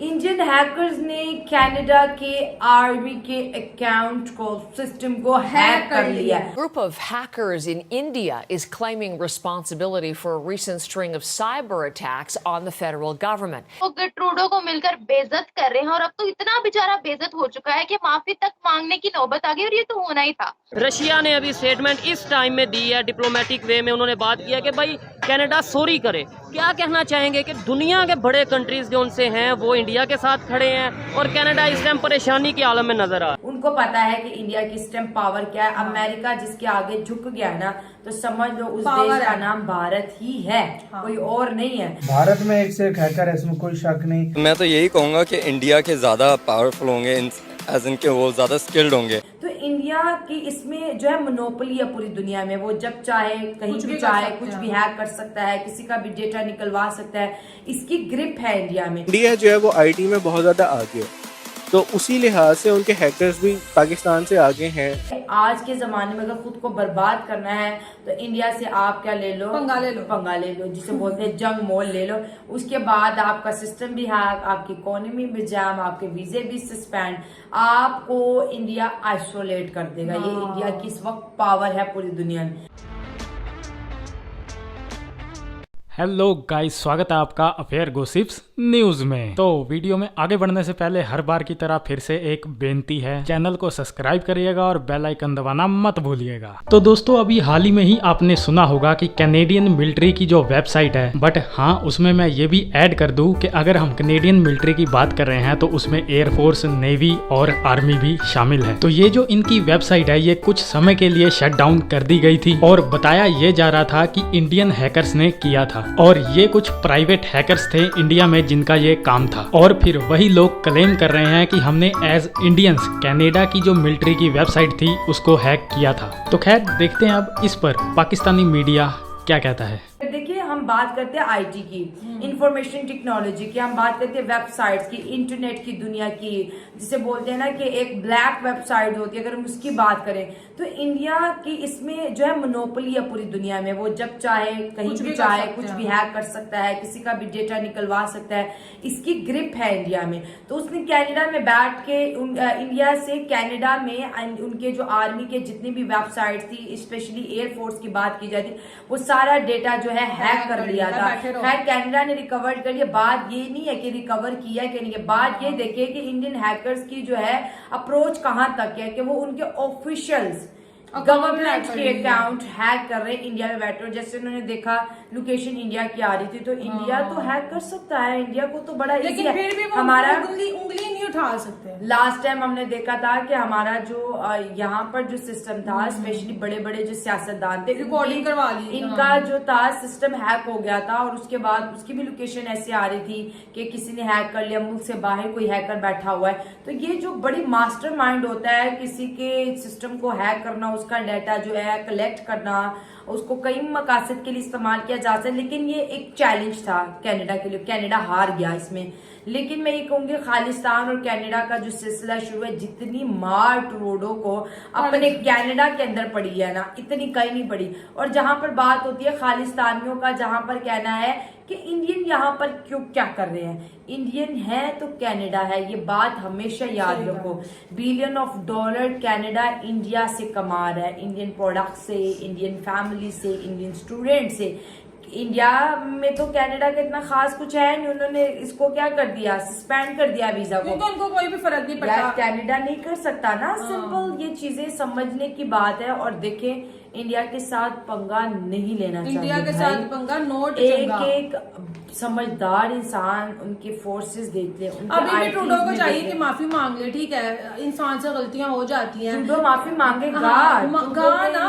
Indian hackers ने Canada के army के अकाउंट को सिस्टम को हैक कर लिया। A group of hackers in India is claiming responsibility for a recent string of cyber attacks on the federal government. वो Trudeau को मिलकर बेइज्जत कर रहे हैं और अब तो इतना बेचारा बेइज्जत हो चुका है कि माफी तक मांगने की नौबत आ गई और ये तो होना ही था। रशिया ने अभी स्टेटमेंट इस टाइम में दी है, डिप्लोमेटिक वे में उन्होंने बात किया कि भाई कनाडा सॉरी करे। क्या कहना चाहेंगे कि दुनिया के बड़े कंट्रीज जो उनसे हैं वो इंडिया के साथ खड़े हैं और कनाडा इस टाइम परेशानी के आलम में नजर आ। उनको पता है कि इंडिया की इस टाइम पावर क्या है। अमेरिका जिसके आगे झुक गया है ना, तो समझ लो उस देश का नाम भारत ही है, कोई और नहीं है। भारत में एक से एक हैकर है, इसमें कोई शक नहीं। मैं तो यही कहूँगा कि इंडिया के ज्यादा पावरफुल होंगे, एज इनके वो ज्यादा स्किल्ड होंगे। तो इंडिया की इसमें जो है मोनोपोली है पूरी दुनिया में। वो जब चाहे कहीं भी चाहे कुछ भी हैक कर सकता है, किसी का भी डेटा निकलवा सकता है। इसकी ग्रिप है इंडिया में। इंडिया जो है वो आईटी में बहुत ज्यादा आगे है, तो उसी लिहाज से उनके हैकर्स भी पाकिस्तान से आगे हैं। आज के जमाने में अगर खुद को बर्बाद करना है तो इंडिया से आप क्या ले लो, पंगा ले लो, जिसे बोलते हैं जंग मोल ले लो। उसके बाद आपका सिस्टम भी हैक, आपकी इकोनॉमी भी जैम, आपके वीजे भी सस्पेंड, आपको इंडिया आइसोलेट कर देगा। ये इंडिया की इस वक्त पावर है पूरी दुनिया में। हेलो गाइस, स्वागत है आपका अफेयर गॉसिप्स न्यूज में। तो वीडियो में आगे बढ़ने से पहले हर बार की तरह फिर से एक बेनती है, चैनल को सब्सक्राइब करिएगा और बेल आइकन दबाना मत भूलिएगा। तो दोस्तों, अभी हाल ही में ही आपने सुना होगा कि कैनेडियन मिलिट्री की जो वेबसाइट है, बट हाँ उसमें मैं ये भी ऐड कर दूं कि अगर हम कैनेडियन मिलिट्री की बात कर रहे हैं तो उसमें एयरफोर्स, नेवी और आर्मी भी शामिल है। तो ये जो इनकी वेबसाइट है ये कुछ समय के लिए शट डाउन कर दी गई थी और बताया ये जा रहा था कि इंडियन हैकर्स ने किया था और ये कुछ प्राइवेट हैकर्स थे इंडिया में जिनका ये काम था। और फिर वही लोग क्लेम कर रहे हैं कि हमने एज इंडियंस कनाडा की जो मिलिट्री की वेबसाइट थी उसको हैक किया था। तो खैर देखते हैं अब इस पर पाकिस्तानी मीडिया क्या कहता है। देखिए, हम बात करते हैं आईटी की, इंफॉर्मेशन टेक्नोलॉजी की, हम बात करते हैं वेबसाइट्स की, इंटरनेट की दुनिया की, जिसे बोलते हैं ना कि एक ब्लैक वेबसाइट होती है। अगर हम उसकी बात करें तो इंडिया की इसमें जो है मोनोपोली है पूरी दुनिया में। वो जब चाहे कहीं भी चाहे कुछ भी हैक कर सकता है, किसी का भी डेटा निकलवा सकता है। इसकी ग्रिप है इंडिया में। तो उसने कनाडा में बैठ के इंडिया से कनाडा में उनके जो आर्मी के जितनी भी वेबसाइट थी, स्पेशली एयरफोर्स की बात की जाती, वो सारा डेटा जो है हैक कर लिया था। खैर कनाडा ने रिकवर कर लिया। बात ये नहीं है कि रिकवर किया कि नहीं, बात ये देखिए कि इंडियन हैकर्स की जो है अप्रोच कहां तक है कि वो उनके ऑफिशियल्स गवर्नमेंट के अकाउंट हैक कर रहे हैं इंडिया में बैठे। जैसे उन्होंने देखा लोकेशन इंडिया की आ रही थी, तो इंडिया तो हैक कर सकता है, इंडिया को तो बड़ा लेकिन फिर भी वो हमारा उंगली नहीं उठा सकते। लास्ट टाइम हमने देखा था कि हमारा जो यहाँ पर जो सिस्टम था, स्पेशली बड़े बड़े जो सियासतदान थे, रिकॉर्डिंग करवा ली, इनका जो था सिस्टम हैक हो गया था और उसके बाद उसकी भी लोकेशन ऐसी आ रही थी कि किसी ने हैक कर लिया, मुल्क से बाहर कोई हैकर बैठा हुआ है। तो ये जो बड़ी मास्टरमाइंड होता है किसी के सिस्टम को हैक करना, उसका डाटा जो है कलेक्ट करना, उसको कई मकासद के लिए इस्तेमाल किया जा सकता है। लेकिन ये एक चैलेंज था कनाडा के लिए, कनाडा हार गया इसमें। लेकिन मैं ये कहूंगी खालिस्तान और कनाडा का जो सिलसिला शुरू है, जितनी मार ट्रूडो को अपने कनाडा के अंदर पड़ी है ना, इतनी कहीं नहीं पड़ी। और जहां पर बात होती है खालिस्तानियों का, जहां पर कहना है कि इंडियन यहाँ पर क्यों क्या कर रहे हैं, इंडियन है तो कनाडा है, ये बात हमेशा याद रखो। Billion of dollar Canada India से कमा रहा है, इंडियन प्रोडक्ट से, इंडियन फैमिली से, इंडियन स्टूडेंट से। इंडिया में तो कनाडा का इतना खास कुछ है नहीं, उन्होंने इसको क्या कर दिया, सस्पेंड कर दिया वीजा को, क्योंकि उनको कोई भी फर्क नहीं पड़ता। कनाडा नहीं कर सकता ना, सिंपल ये चीजें समझने की बात है। और देखें, इंडिया के साथ पंगा नहीं लेना चाहिए। इंडिया के साथ पंगा नोट एक समझदार इंसान उनके फोर्सेस देखते हैं। अभी भी ट्रूडो को चाहिए कि माफी मांग ले, ठीक है, इंसान से गलतियां हो जाती हैं, ट्रूडो माफी मांगेगा ना,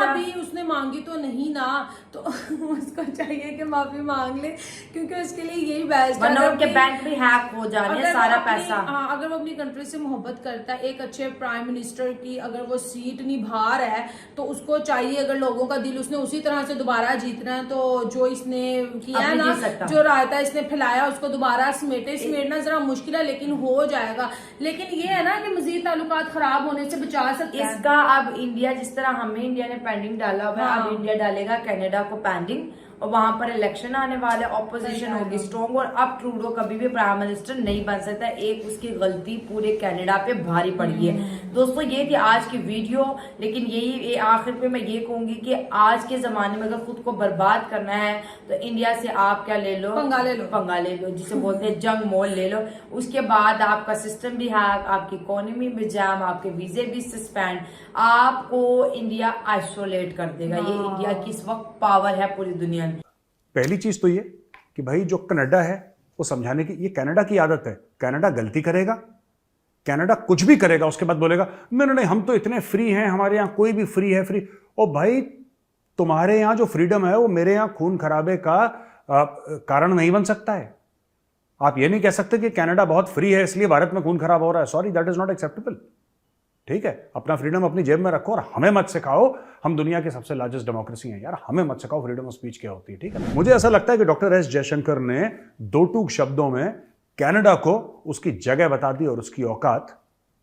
अभी उसने मांगी तो नहीं ना, तो उसको चाहिए कि माफी मांग ले, क्योंकि उसके लिए यही बेस्ट है। उनके बैंक भी हैक हो जाने सारा पैसा। अगर वो अपनी कंट्री से मोहब्बत करता है, एक अच्छे प्राइम मिनिस्टर की अगर वो सीट निभा रहा है, तो उसको चाहिए, अगर लोगों का दिल उसने उसी तरह से दोबारा जीतना है, तो जो इसने किया है ना, जो रायता इसने फैलाया, उसको दोबारा समेटना जरा मुश्किल है, लेकिन हो जाएगा। लेकिन ये है ना कि मजीद ताल्लुकात खराब होने से बचा सकता है इसका। अब इंडिया जिस तरह हमें इंडिया ने पेंडिंग डाला हुआ है, अब इंडिया डालेगा कनाडा को पेंडिंग और वहां पर इलेक्शन आने वाले, ऑपोजिशन होगी स्ट्रॉन्ग, और अब ट्रूडो कभी भी प्राइम मिनिस्टर नहीं बन सकता। एक उसकी गलती पूरे कनाडा पे भारी पड़ गई है। दोस्तों ये थी आज की वीडियो, लेकिन यही आखिर पे मैं ये कहूंगी कि आज के जमाने में अगर खुद को बर्बाद करना है तो इंडिया से आप क्या ले लो, पंगा ले लो, जिसे बोलते हैं जंग मोल ले लो। उसके बाद आपका सिस्टम भी हैक, आपकी इकोनॉमी में जाम, आपके वीजे भी सस्पेंड, आपको इंडिया आइसोलेट कर देगा। ये इंडिया की इस वक्त पावर है पूरी दुनिया में। पहली चीज तो ये कि भाई जो कनाडा है वो समझाने की, ये कनाडा की आदत है। कनाडा गलती करेगा, कनाडा कुछ भी करेगा, उसके बाद बोलेगा नहीं हम तो इतने फ्री हैं, हमारे यहाँ कोई भी फ्री है। फ्री ओ भाई, तुम्हारे यहाँ जो फ्रीडम है वो मेरे यहाँ खून खराबे का कारण नहीं बन सकता है। आप ये नहीं कह सकते कि कनाडा बहुत फ्री है इसलिए भारत में खून खराब हो रहा है। Sorry, that is not acceptable. ठीक है, अपना फ्रीडम अपनी जेब में रखो और हमें मत सिखाओ। हम दुनिया की सबसे लार्जेस्ट डेमोक्रेसी हैं यार, हमें मत सिखाओ फ्रीडम ऑफ स्पीच क्या होती है। ठीक है, मुझे ऐसा लगता है कि डॉक्टर एस जयशंकर ने दो टूक शब्दों में कनाडा को उसकी जगह बता दी और उसकी औकात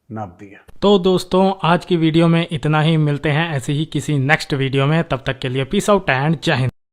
नाप दी है। तो दोस्तों आज की वीडियो में इतना ही, मिलते हैं ऐसे ही किसी नेक्स्ट वीडियो में। तब तक के लिए पीस आउट एंड जय हिंद।